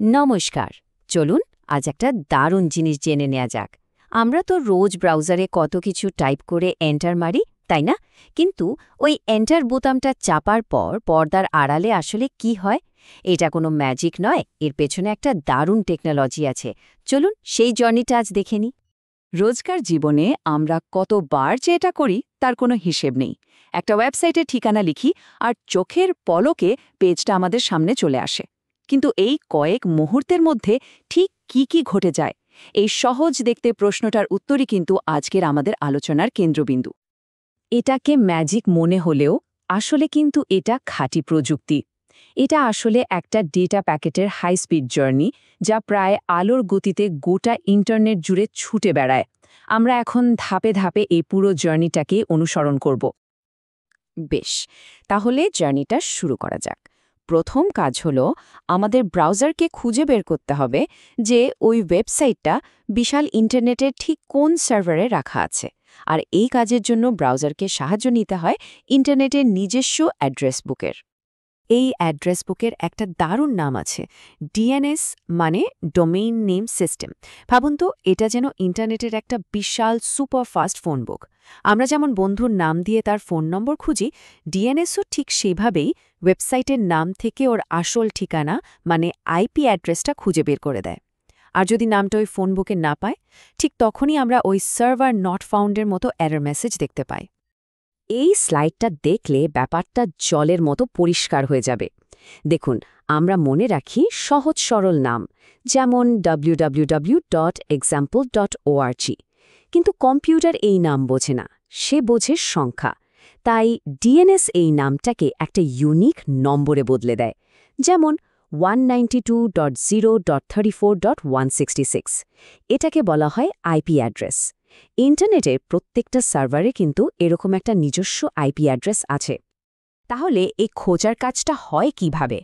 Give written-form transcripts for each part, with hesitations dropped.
নমস্কার। চলুন আজ একটা দারুণ জিনিস জেনে নেওয়া যাক। আমরা তো রোজ ব্রাউজারে কত কিছু টাইপ করে এন্টার মারি, তাই না? কিন্তু ওই এন্টার বোতামটা চাপার পর পর্দার আড়ালে আসলে কি হয়? এটা কোনো ম্যাজিক নয়, এর পেছনে একটা দারুণ টেকনোলজি আছে। চলুন সেই জার্নিটা আজ দেখে নিই। রোজকার জীবনে আমরা কতবার যে এটা করি তার কোনো হিসেব নেই। একটা ওয়েবসাইটের ঠিকানা লিখি আর চোখের পলকে পেজটা আমাদের সামনে চলে আসে। কিন্তু এই কয়েক মুহূর্তের মধ্যে ঠিক কি ঘটে যায়, এই সহজ দেখতে প্রশ্নটার উত্তরই কিন্তু আজকের আমাদের আলোচনার কেন্দ্রবিন্দু। এটাকে ম্যাজিক মনে হলেও আসলে কিন্তু এটা খাঁটি প্রযুক্তি। এটা আসলে একটা ডেটা প্যাকেটের হাই স্পিড জার্নি, যা প্রায় আলোর গতিতে গোটা ইন্টারনেট জুড়ে ছুটে বেড়ায়। আমরা এখন ধাপে ধাপে এই পুরো জার্নিটাকে অনুসরণ করব। বেশ, তাহলে জার্নিটা শুরু করা যাক। প্রথম কাজ হলো আমাদের ব্রাউজারকে খুঁজে বের করতে হবে যে ওই ওয়েবসাইটটা বিশাল ইন্টারনেটের ঠিক কোন সার্ভারে রাখা আছে। আর এই কাজের জন্য ব্রাউজারকে সাহায্য নিতে হয় ইন্টারনেটের নিজস্ব অ্যাড্রেস বুকের। এই অ্যাড্রেস বুকের একটা দারুণ নাম আছে, ডিএনএস, মানে ডোমেইন নেম সিস্টেম। ভাবুন তো, এটা যেন ইন্টারনেটের একটা বিশাল সুপারফাস্ট ফোন বুক। আমরা যেমন বন্ধুর নাম দিয়ে তার ফোন নম্বর খুঁজি, ডিএনএসও ঠিক সেভাবেই ওয়েবসাইটের নাম থেকে ওর আসল ঠিকানা মানে আইপি অ্যাড্রেসটা খুঁজে বের করে দেয়। আর যদি নামটা ওই ফোন বুকে না পায়, ঠিক তখনই আমরা ওই সার্ভার নট ফাউন্ডের মতো এরর মেসেজ দেখতে পাই। এই স্লাইডটা দেখলে ব্যাপারটা জলের মতো পরিষ্কার হয়ে যাবে। দেখুন, আমরা মনে রাখি সহজ সরল নাম, যেমন www.example.org। কিন্তু কম্পিউটার এই নাম বোঝে না, সে বোঝে সংখ্যা। তাই ডিএনএস এই নামটাকে একটা ইউনিক নম্বরে বদলে দেয়, যেমন 192.0.34.166। এটাকে বলা হয় আইপি অ্যাড্রেস। ইন্টারনেটের প্রত্যেকটা সার্ভারে কিন্তু এরকম একটা নিজস্ব আইপি অ্যাড্রেস আছে। তাহলে এই খোঁজার কাজটা হয় কিভাবে?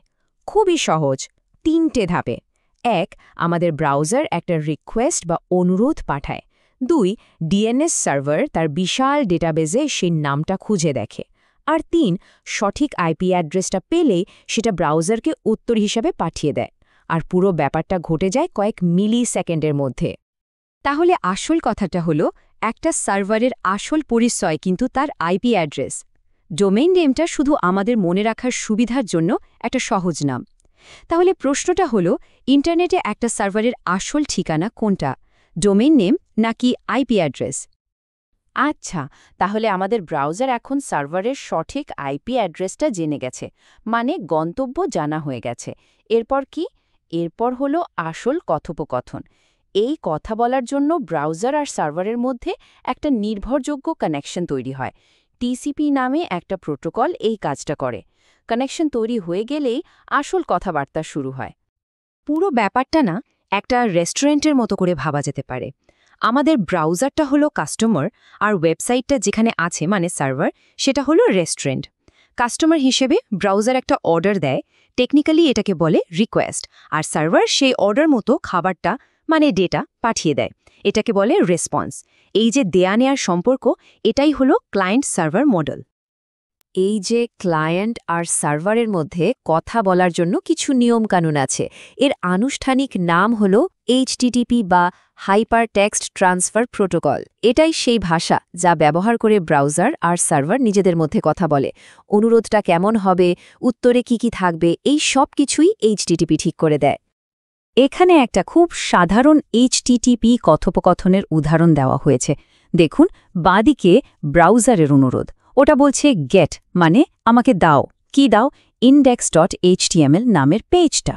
খুবই সহজ, 3টে ধাপে। 1, আমাদের ব্রাউজার একটা রিকোয়েস্ট বা অনুরোধ পাঠায়। 2, ডিএনএস সার্ভার তার বিশাল ডেটাবেজে সেই নামটা খুঁজে দেখে। আর 3, সঠিক আইপি অ্যাড্রেসটা পেলেই সেটা ব্রাউজারকে উত্তর হিসাবে পাঠিয়ে দেয়। আর পুরো ব্যাপারটা ঘটে যায় কয়েক মিলি সেকেন্ডের মধ্যে। তাহলে আসল কথাটা হলো, একটা সার্ভারের আসল পরিচয় কিন্তু তার আইপি অ্যাড্রেস। ডোমেইন নেমটা শুধু আমাদের মনে রাখার সুবিধার জন্য একটা সহজ নাম। তাহলে প্রশ্নটা হলো, ইন্টারনেটে একটা সার্ভারের আসল ঠিকানা কোনটা, ডোমেইন নেম নাকি আইপি অ্যাড্রেস? আচ্ছা, তাহলে আমাদের ব্রাউজার এখন সার্ভারের সঠিক আইপি অ্যাড্রেসটা জেনে গেছে, মানে গন্তব্য জানা হয়ে গেছে। এরপর কি? এরপর হলো আসল কথোপকথন। এই কথা বলার জন্য ব্রাউজার আর সার্ভারের মধ্যে একটা নির্ভরযোগ্য কানেকশন তৈরি হয়। টিসিপি নামে একটা প্রোটোকল এই কাজটা করে। কানেকশন তৈরি হয়ে গেলেই আসল কথাবার্তা শুরু হয়। পুরো ব্যাপারটা না একটা রেস্টুরেন্টের মতো করে ভাবা যেতে পারে। আমাদের ব্রাউজারটা হলো কাস্টমার, আর ওয়েবসাইটটা যেখানে আছে মানে সার্ভার, সেটা হলো রেস্টুরেন্ট। কাস্টমার হিসেবে ব্রাউজার একটা অর্ডার দেয়, টেকনিক্যালি এটাকে বলে রিকোয়েস্ট, আর সার্ভার সেই অর্ডার মতো খাবারটা মানে ডেটা পাঠিয়ে দেয়। এটাকে বলে রেসপন্স। এই যে দেয়া নেয়ার সম্পর্ক, এটাই হলো ক্লায়েন্ট সার্ভার মডেল। এই যে ক্লায়েন্ট আর সার্ভারের মধ্যে কথা বলার জন্য কিছু নিয়মকানুন আছে, এর আনুষ্ঠানিক নাম হলো এইচটিটিপি বা হাইপার টেক্সট ট্রান্সফার প্রোটোকল। এটাই সেই ভাষা যা ব্যবহার করে ব্রাউজার আর সার্ভার নিজেদের মধ্যে কথা বলে। অনুরোধটা কেমন হবে, উত্তরে কি থাকবে, এই সব কিছুই এইচটিটিপি ঠিক করে দেয়। এখানে একটা খুব সাধারণ এইচটিটিপি কথোপকথনের উদাহরণ দেওয়া হয়েছে। দেখুন, বাঁদিকে ব্রাউজারের অনুরোধ, ওটা বলছে গেট, মানে আমাকে দাও। কি দাও? index.html নামের পেজটা।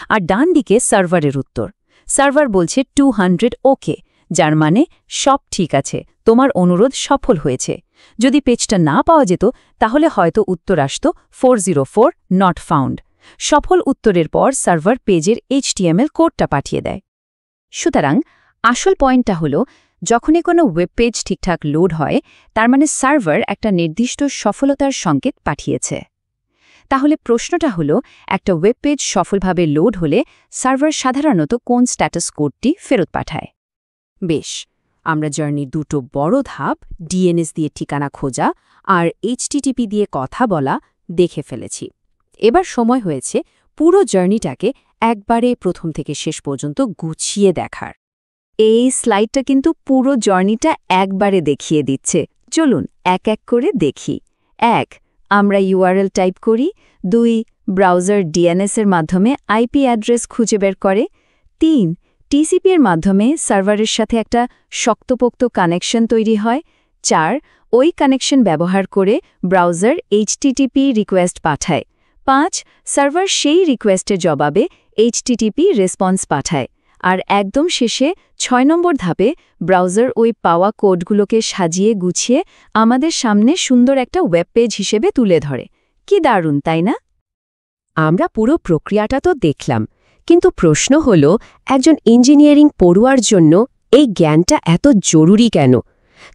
আর ডান দিকে সার্ভারের উত্তর। সার্ভার বলছে 200 ওকে, যার মানে সব ঠিক আছে, তোমার অনুরোধ সফল হয়েছে। যদি পেজটা না পাওয়া যেত, তাহলে হয়তো উত্তর আসত 404 নট ফাউন্ড। সফল উত্তরের পর সার্ভার পেজের HTML কোডটা পাঠিয়ে দেয়। সুতরাং আসল পয়েন্টটা হলো, যখনই কোনো ওয়েব পেজ ঠিকঠাক লোড হয়, তার মানে সার্ভার একটা নির্দিষ্ট সফলতার সংকেত পাঠিয়েছে। তাহলে প্রশ্নটা হলো, একটা ওয়েব পেজ সফলভাবে লোড হলে সার্ভার সাধারণত কোন স্ট্যাটাস কোডটি ফেরত পাঠায়? বেশ, আমরা জার্নির দুটো বড় ধাপ, ডিএনএস দিয়ে ঠিকানা খোঁজা আর এইচটিটিপি দিয়ে কথা বলা, দেখে ফেলেছি। এবার সময় হয়েছে পুরো জার্নিটাকে একবারে প্রথম থেকে শেষ পর্যন্ত গুছিয়ে দেখার। এই স্লাইডটা কিন্তু পুরো জার্নিটা একবারে দেখিয়ে দিচ্ছে। চলুন এক এক করে দেখি। 1. আমরা ইউআরএল টাইপ করি। 2. ব্রাউজার ডিএনএস-এর মাধ্যমে আইপি অ্যাড্রেস খুঁজে বের করে। 3. টিসিপি এর মাধ্যমে সার্ভারের সাথে একটা শক্তপোক্ত কানেকশন তৈরি হয়। 4. ওই কানেকশন ব্যবহার করে ব্রাউজার এইচটিটিপি রিকোয়েস্ট পাঠায়। 5. সার্ভার সেই রিকোয়েস্টের জবাবে এইচটিটিপি রেসপন্স পাঠায়। আর একদম শেষে 6 নম্বর ধাপে ব্রাউজার ওই পাওয়া কোডগুলোকে সাজিয়ে গুছিয়ে আমাদের সামনে সুন্দর একটা ওয়েব পেজ হিসেবে তুলে ধরে। কি দারুণ, তাই না? আমরা পুরো প্রক্রিয়াটা তো দেখলাম, কিন্তু প্রশ্ন হল, একজন ইঞ্জিনিয়ারিং পড়ুয়ার জন্য এই জ্ঞানটা এত জরুরি কেন?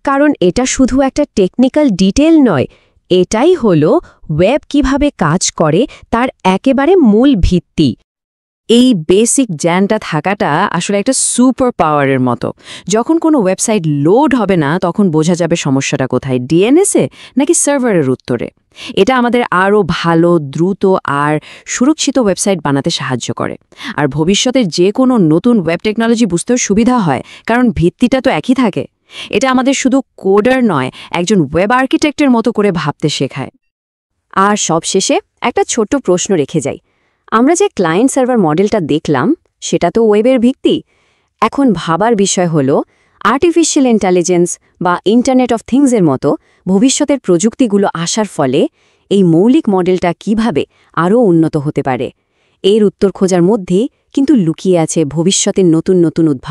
কারণ এটা শুধু একটা টেকনিক্যাল ডিটেল নয়, এটাই হল ওয়েব কিভাবে কাজ করে তার একেবারে মূল ভিত্তি। এই বেসিক জ্ঞানটা থাকাটা আসলে একটা সুপার পাওয়ারের মতো। যখন কোনো ওয়েবসাইট লোড হবে না, তখন বোঝা যাবে সমস্যাটা কোথায়, ডিএনএস-এ নাকি সার্ভারের উত্তরে। এটা আমাদের আরও ভালো, দ্রুত আর সুরক্ষিত ওয়েবসাইট বানাতে সাহায্য করে। আর ভবিষ্যতের যে কোনো নতুন ওয়েব টেকনোলজি বুঝতেও সুবিধা হয়, কারণ ভিত্তিটা তো একই থাকে। এটা আমাদের শুধু কোডার নয়, একজন ওয়েব আর্কিটেক্টের মতো করে ভাবতে শেখায়। আর সবশেষে একটা ছোট্ট প্রশ্ন রেখে যাই। আমরা যে ক্লায়েন্ট সার্ভার মডেলটা দেখলাম, সেটা তো ওয়েবের ভিত্তি। এখন ভাবার বিষয় হল, আর্টিফিশিয়াল ইন্টেলিজেন্স বা ইন্টারনেট অফ থিংসের মতো ভবিষ্যতের প্রযুক্তিগুলো আসার ফলে এই মৌলিক মডেলটা কিভাবে আরও উন্নত হতে পারে। এর উত্তর খোঁজার মধ্যে কিন্তু লুকিয়ে আছে ভবিষ্যতের নতুন নতুন উদ্ভাবন।